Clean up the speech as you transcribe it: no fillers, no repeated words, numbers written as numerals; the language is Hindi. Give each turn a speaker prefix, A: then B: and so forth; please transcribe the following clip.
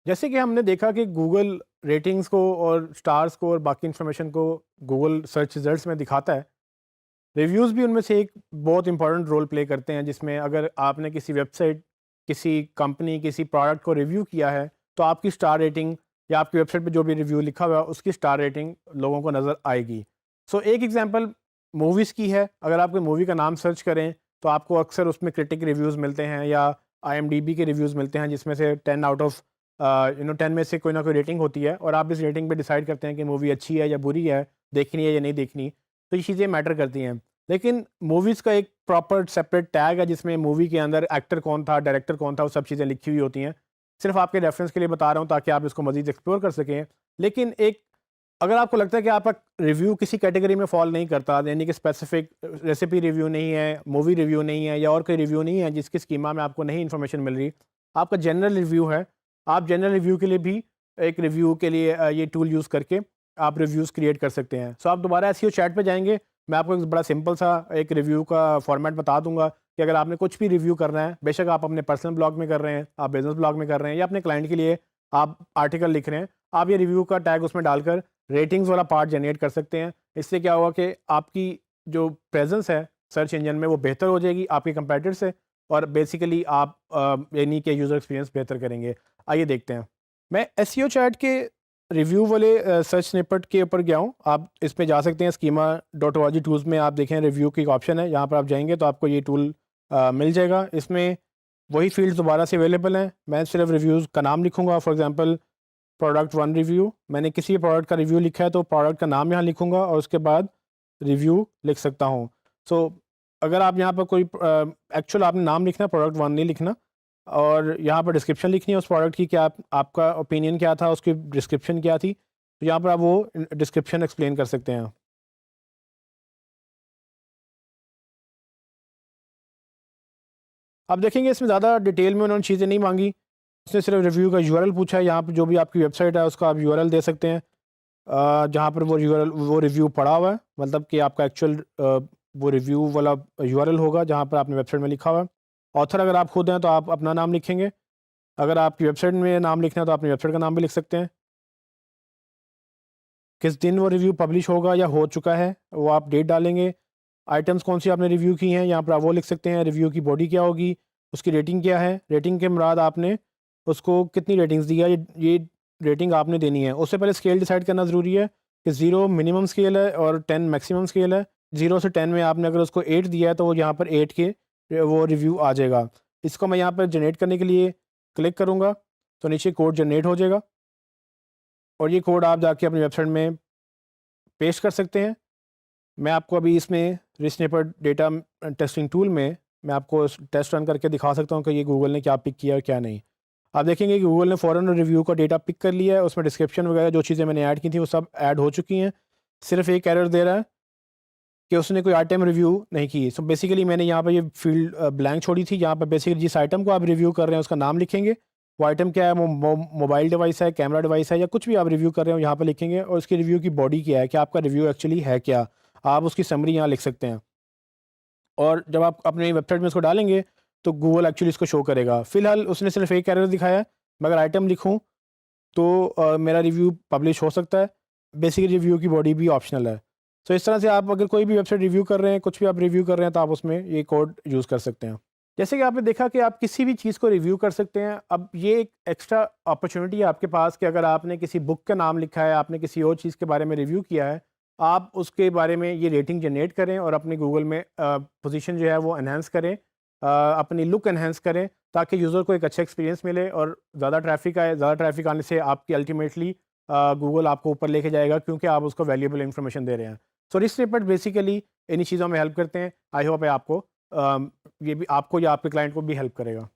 A: जैसे कि हमने देखा कि गूगल रेटिंग्स को और स्टार्स को और बाकी इन्फॉर्मेशन को गूगल सर्च रिजल्ट्स में दिखाता है। रिव्यूज़ भी उनमें से एक बहुत इंपॉर्टेंट रोल प्ले करते हैं, जिसमें अगर आपने किसी वेबसाइट, किसी कंपनी, किसी प्रोडक्ट को रिव्यू किया है, तो आपकी स्टार रेटिंग या आपकी वेबसाइट पे जो भी रिव्यू लिखा हुआ है, उसकी स्टार रेटिंग लोगों को नज़र आएगी। सो एक एग्जांपल मूवीज़ की है। अगर आप कोई मूवी का नाम सर्च करें, तो आपको अक्सर उसमें क्रिटिक रिव्यूज़ मिलते हैं या आईएमडीबी के रिव्यूज़ मिलते हैं, जिसमें से 10 आउट ऑफ 10 में से कोई ना कोई रेटिंग होती है और आप इस रेटिंग पे डिसाइड करते हैं कि मूवी अच्छी है या बुरी है, देखनी है या नहीं देखनी। तो ये चीज़ें मैटर करती हैं। लेकिन मूवीज़ का एक प्रॉपर सेपरेट टैग है, जिसमें मूवी के अंदर एक्टर कौन था, डायरेक्टर कौन था, वो सब चीज़ें लिखी हुई होती हैं। सिर्फ़ आपके रेफ़रेंस के लिए बता रहा हूँ ताकि आप इसको मज़ीद एक्सप्लोर कर सकें। लेकिन एक, अगर आपको लगता है कि आपका रिव्यू किसी कैटेगरी में फ़ॉल नहीं करता, यानी कि स्पेसिफ़िक रेसिपी रिव्यू नहीं है, मूवी रिव्यू नहीं है या और कोई रिव्यू नहीं है जिसकी स्कीमा में आपको नई इन्फॉर्मेशन मिल रही, आपका जनरल रिव्यू है, आप जनरल रिव्यू के लिए भी एक रिव्यू के लिए ये टूल यूज़ करके आप रिव्यूज़ क्रिएट कर सकते हैं। सो आप दोबारा एसईओ चैट पे जाएँगे, मैं आपको एक बड़ा सिंपल सा एक रिव्यू का फॉर्मेट बता दूँगा कि अगर आपने कुछ भी रिव्यू करना है, बेशक आप अपने पर्सनल ब्लॉग में कर रहे हैं, आप बिज़नेस ब्लॉग में कर रहे हैं या अपने क्लाइंट के लिए आप आर्टिकल लिख रहे हैं, आप ये रिव्यू का टैग उसमें डालकर रेटिंग्स वाला पार्ट जनरेट कर सकते हैं। इससे क्या होगा कि आपकी जो प्रेज़ेंस है सर्च इंजन में वो बेहतर हो जाएगी आपके कंपैटिटर से, और बेसिकली आप यानी कि यूज़र एक्सपीरियंस बेहतर करेंगे। आइए देखते हैं। मैं एसईओ चैट के रिव्यू वाले सर्च स्निपेट के ऊपर गया हूँ। आप इस पे जा सकते हैं, schema.org टूल्स में आप देखें रिव्यू की एक ऑप्शन है, यहाँ पर आप जाएँगे तो आपको ये टूल मिल जाएगा। इसमें वही फ़ील्ड्स दोबारा से अवेलेबल हैं। मैं सिर्फ रिव्यूज़ का नाम लिखूँगा, फॉर एग्ज़ाम्पल प्रोडक्ट 1 रिव्यू। मैंने किसी प्रोडक्ट का रिव्यू लिखा है तो प्रोडक्ट का नाम यहाँ लिखूँगा और उसके बाद रिव्यू लिख सकता हूँ। सो अगर आप यहाँ पर कोई एक्चुअल आपने नाम लिखना है, प्रोडक्ट 1 नहीं लिखना, और यहाँ पर डिस्क्रिप्शन लिखनी है उस प्रोडक्ट की, क्या आपका ओपिनियन क्या था, उसकी डिस्क्रिप्शन क्या थी। तो यहाँ पर आप वो डिस्क्रिप्शन एक्सप्लेन कर सकते हैं। आप देखेंगे इसमें ज़्यादा डिटेल में उन्होंने चीज़ें नहीं माँगी। उसने सिर्फ रिव्यू का यूआरएल पूछा है। यहाँ पर जो भी आपकी वेबसाइट है उसका आप यूआरएल दे सकते हैं, जहाँ पर वो यूआरएल वो रिव्यू पड़ा हुआ है, मतलब कि आपका एक्चुअल वो रिव्यू वाला यूआरएल होगा जहाँ पर आपने वेबसाइट में लिखा हुआ है। ऑथर अगर आप खुद हैं तो आप अपना नाम लिखेंगे। अगर आपकी वेबसाइट में नाम लिखना है तो अपनी वेबसाइट का नाम भी लिख सकते हैं। किस दिन वो रिव्यू पब्लिश होगा या हो चुका है, वो आप डेट डालेंगे। आइटम्स कौन सी आपने रिव्यू की हैं, यहाँ पर आप वो लिख सकते हैं। रिव्यू की बॉडी क्या होगी, उसकी रेटिंग क्या है, रेटिंग के मुराद आपने उसको कितनी रेटिंग्स दी है, ये रेटिंग आपने देनी है। उससे पहले स्केल डिसाइड करना ज़रूरी है कि 0 मिनिमम स्केल है और 10 मैक्सिमम स्केल है। 0 से 10 में आपने अगर उसको 8 दिया है तो वो यहाँ पर 8 के वो रिव्यू आ जाएगा। इसको मैं यहाँ पर जनरेट करने के लिए क्लिक करूँगा तो नीचे कोड जनरेट हो जाएगा और ये कोड आप जाके अपनी वेबसाइट में पेस्ट कर सकते हैं। मैं आपको अभी इसमें रिस्निपेट डेटा टेस्टिंग टूल में मैं आपको टेस्ट रन करके दिखा सकता हूँ कि ये गूगल ने क्या पिक किया और क्या नहीं। आप देखेंगे कि गूगल ने फ़ौरन रिव्यू का डेटा पिक कर लिया है। उसमें डिस्क्रिप्शन वगैरह जो चीज़ें मैंने ऐड की थी वो सब ऐड हो चुकी हैं। सिर्फ एक एरर दे रहा है कि उसने कोई आइटम रिव्यू नहीं की। सो बेसिकली मैंने यहाँ पर ये फील्ड ब्लैंक छोड़ी थी। यहाँ पर बेसिकली जिस आइटम को आप रिव्यू कर रहे हैं उसका नाम लिखेंगे। वो आइटम क्या है, मोबाइल डिवाइस है, कैमरा डिवाइस है, या कुछ भी आप रिव्यू कर रहे हो यहाँ पर लिखेंगे, और उसकी रिव्यू की बॉडी क्या है कि आपका रिव्यू एक्चुअली है क्या। आप उसकी समरी यहाँ लिख सकते हैं और जब आप अपने वेबसाइट में इसको डालेंगे तो गूगल एक्चुअली इसको शो करेगा। फिलहाल उसने सिर्फ एक एरर दिखाया है। मैं अगर आइटम लिखूँ तो मेरा रिव्यू पब्लिश हो सकता है। बेसिक रिव्यू की बॉडी भी ऑप्शनल है। तो इस तरह से आप अगर कोई भी वेबसाइट रिव्यू कर रहे हैं, कुछ भी आप रिव्यू कर रहे हैं, तो आप उसमें ये कोड यूज़ कर सकते हैं। जैसे कि आपने देखा कि आप किसी भी चीज़ को रिव्यू कर सकते हैं। अब ये एक एक्स्ट्रा अपॉर्चुनिटी है आपके पास कि अगर आपने किसी बुक का नाम लिखा है, आपने किसी और चीज़ के बारे में रिव्यू किया है, आप उसके बारे में ये रेटिंग जनरेट करें और अपनी गूगल में पोजीशन जो है वो एनहांस करें, अपनी लुक एनहांस करें, ताकि यूज़र को एक अच्छा एक्सपीरियंस मिले और ज़्यादा ट्रैफिक आए। ज़्यादा ट्रैफिक आने से आपकी अल्टीमेटली गूगल आपको ऊपर लेके जाएगा, क्योंकि आप उसको वैल्यूएबल इन्फॉर्मेशन दे रहे हैं। सो रिच स्निपेट बेसिकली इन्हीं चीज़ों में हेल्प करते हैं। आई होप है आपको ये भी आपको या आपके क्लाइंट को भी हेल्प करेगा।